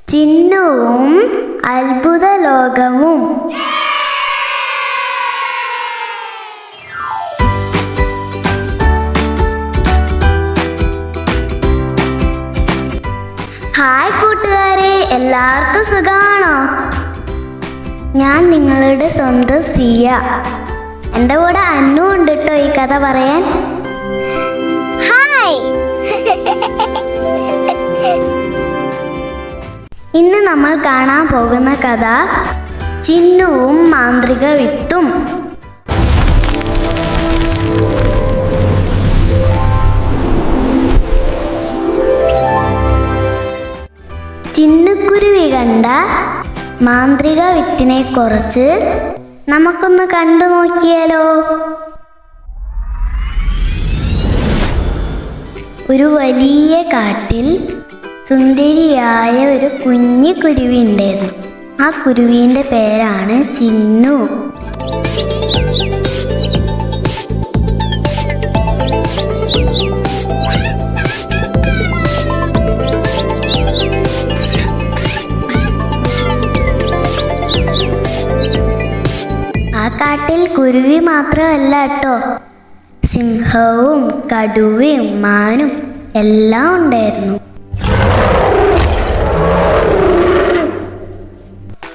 ചിന്നുവും അത്ഭുത ലോകവും. ഹായ് കൂട്ടുകാരെ, എല്ലാവർക്കും സുഖമാണോ? ഞാൻ നിങ്ങളുടെ സ്വന്തം സിയ. എൻ്റെ കൂടെ അന്നു ഉണ്ട് കേട്ടോ ഈ കഥ പറയാൻ. ഹായ്. ഇന്ന് നമ്മൾ കാണാൻ പോകുന്ന കഥ ചിന്നുവും മാന്ത്രിക വിത്തും. ചിന്നുക്കുരുവി കണ്ട മാന്ത്രിക വിത്തിനെ കുറിച്ച് നമുക്കൊന്ന് കണ്ടു നോക്കിയാലോ. ഒരു വലിയ കാട്ടിൽ സുന്ദരിയായ ഒരു കുഞ്ഞു കുരുവി ഉണ്ടായിരുന്നു. ആ കുരുവിൻ്റെ പേരാണ് ചിന്നു. ആ കാട്ടിൽ കുരുവി മാത്രമല്ല കേട്ടോ, സിംഹവും കടുവയും മാനും എല്ലാം ഉണ്ടായിരുന്നു.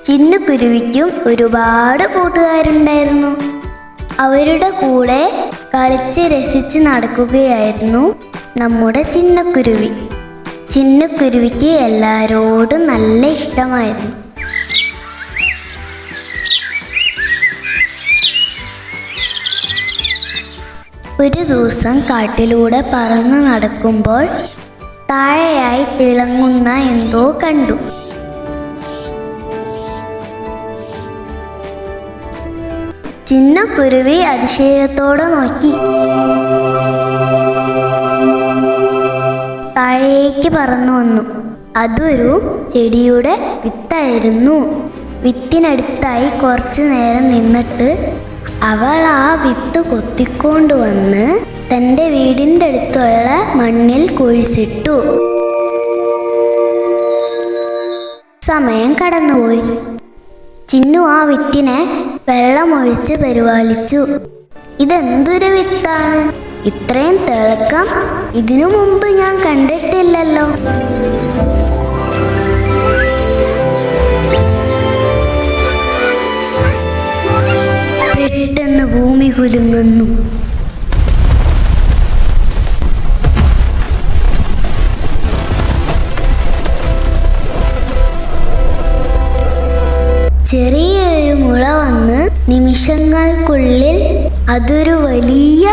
ചിന്നുകുരുവിക്കും ഒരുപാട് കൂട്ടുകാരുണ്ടായിരുന്നു. അവരുടെ കൂടെ കളിച്ച് രസിച്ച് നടക്കുകയായിരുന്നു നമ്മുടെ ചിന്നക്കുരുവി. ചിന്നുകുരുവിക്ക് എല്ലാവരോടും നല്ല ഇഷ്ടമായിരുന്നു. ഒരു ദിവസം കാട്ടിലൂടെ പറന്നു നടക്കുമ്പോൾ താഴെയായി തിളങ്ങുന്ന എന്തോ കണ്ടു. ചിന്നുകുരുവി അതിശയത്തോടെ നോക്കി. താഴേക്ക് പറന്നു വന്നു. അതൊരു ചെടിയുടെ വിത്തായിരുന്നു. വിത്തിനടുത്തായി കുറച്ചു നേരം നിന്നിട്ട് അവൾ ആ വിത്ത് കൊത്തിക്കൊണ്ടുവന്ന് തൻ്റെ വീടിൻ്റെ അടുത്തുള്ള മണ്ണിൽ കുഴിച്ചിട്ടു. സമയം കടന്നുപോയി. ചിന്നു ആ വിത്തിനെ വെള്ളമൊഴിച്ച് പരിപാലിച്ചു. ഇതെന്തൊരു വിത്താണ്, ഇത്രയും തിളക്കം ഇതിനു മുമ്പ് ഞാൻ കണ്ടിട്ടില്ലല്ലോ. പെട്ടെന്ന് ഭൂമി കുലുങ്ങുന്നു. ചെറിയൊരു മുള വന്ന് നിമിഷങ്ങൾക്കുള്ളിൽ അതൊരു വലിയ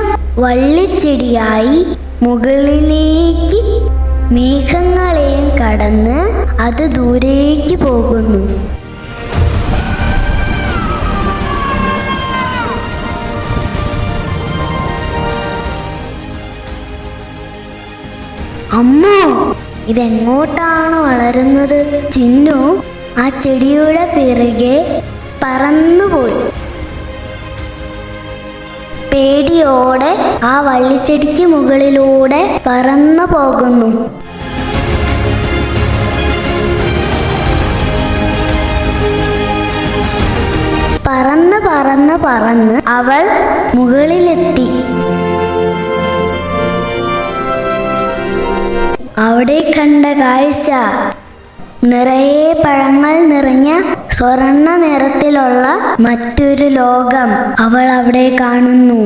വള്ളിച്ചെടിയായി മുകളിലേക്ക് മേഘങ്ങളെയും കടന്ന് അത് ദൂരേക്ക് പോകുന്നു. അമ്മോ, ഇതെങ്ങോട്ടാണ് വളരുന്നത്? ചിന്നു ആ ചെടിയുടെ പിറകെ പറന്നുപോയി. പേടിയോടെ ആ വള്ളിച്ചെടിക്ക് മുകളിലൂടെ പറന്നു പോകുന്നു. പറന്ന് പറന്ന് പറന്ന് അവൾ മുകളിലെത്തി. അവിടെ കണ്ട കാഴ്ച നിറയെ പഴങ്ങൾ നിറഞ്ഞ സ്വർണ്ണ നിറത്തിലുള്ള മറ്റൊരു ലോകം അവൾ അവിടെ കാണുന്നു.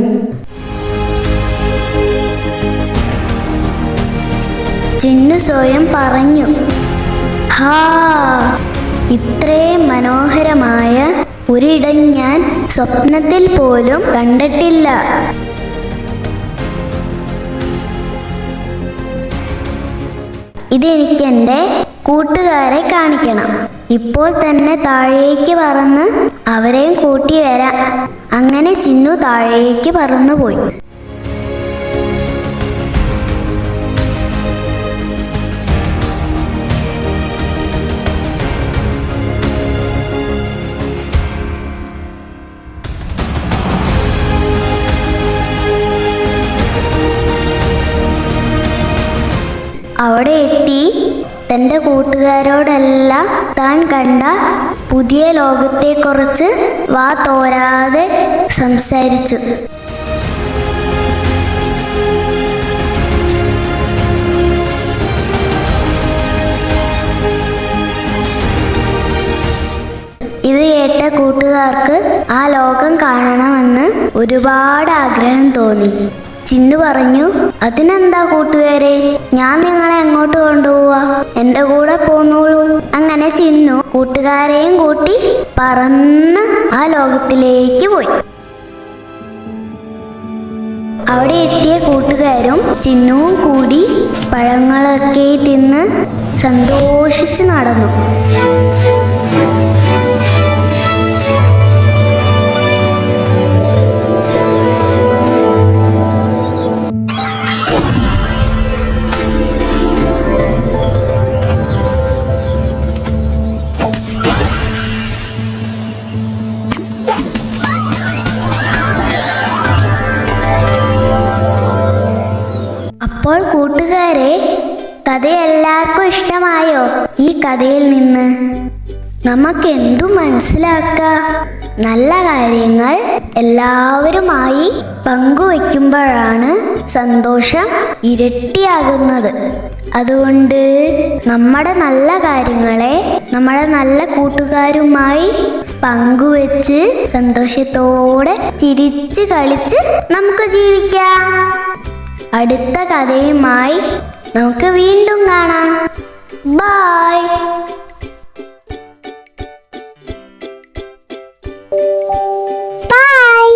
ചിന്നു സ്വയം പറഞ്ഞു, ഹാ, ഇത്രയും മനോഹരമായ ഒരിടം ഞാൻ സ്വപ്നത്തിൽ പോലും കണ്ടിട്ടില്ല. ഇതെനിക്കെൻ്റെ കൂട്ടുകാരെ കാണിക്കണം. ഇപ്പോൾ തന്നെ താഴേക്ക് പറന്ന് അവരെയും കൂട്ടി വരാം. അങ്ങനെ ചിന്നു താഴേക്ക് പറന്നുപോയി. അവിടെ എത്തി തൻ്റെ കൂട്ടുകാരോടെല്ലാം താൻ കണ്ട പുതിയ ലോകത്തെക്കുറിച്ച് വാ തോരാതെ സംസാരിച്ചു. ഇത് കേട്ട കൂട്ടുകാർക്ക് ആ ലോകം കാണണമെന്ന് ഒരുപാട് ആഗ്രഹം തോന്നി. ചിന്നു പറഞ്ഞു, അതിനെന്താ കൂട്ടുകാരെ, ഞാൻ നിങ്ങളെ എങ്ങോട്ട് കൊണ്ടുപോവാ, എൻ്റെ കൂടെ പോന്നോളൂ. അങ്ങനെ ചിന്നു കൂട്ടുകാരെയും കൂട്ടി പറന്ന് ആ ലോകത്തിലേക്ക് പോയി. അവിടെ എത്തിയ കൂട്ടുകാരും ചിന്നുവും കൂടി പഴങ്ങളൊക്കെ തിന്ന് സന്തോഷിച്ചു നടന്നു. അപ്പോൾ കൂട്ടുകാരെ, കഥ എല്ലാവർക്കും ഇഷ്ടമായോ? ഈ കഥയിൽ നിന്ന് നമുക്ക് എന്തു മനസ്സിലാക്കാം? നല്ല കാര്യങ്ങൾ എല്ലാവരുമായി പങ്കുവെക്കുമ്പോഴാണ് സന്തോഷം ഇരട്ടിയാകുന്നത്. അതുകൊണ്ട് നമ്മുടെ നല്ല കാര്യങ്ങളെ നമ്മുടെ നല്ല കൂട്ടുകാരുമായി പങ്കുവെച്ച് സന്തോഷത്തോടെ ചിരിച്ച് കളിച്ച് നമുക്ക് ജീവിക്കാം. അടുത്ത കഥയുമായി നമുക്ക് വീണ്ടും കാണാം. ബൈ. ബൈ.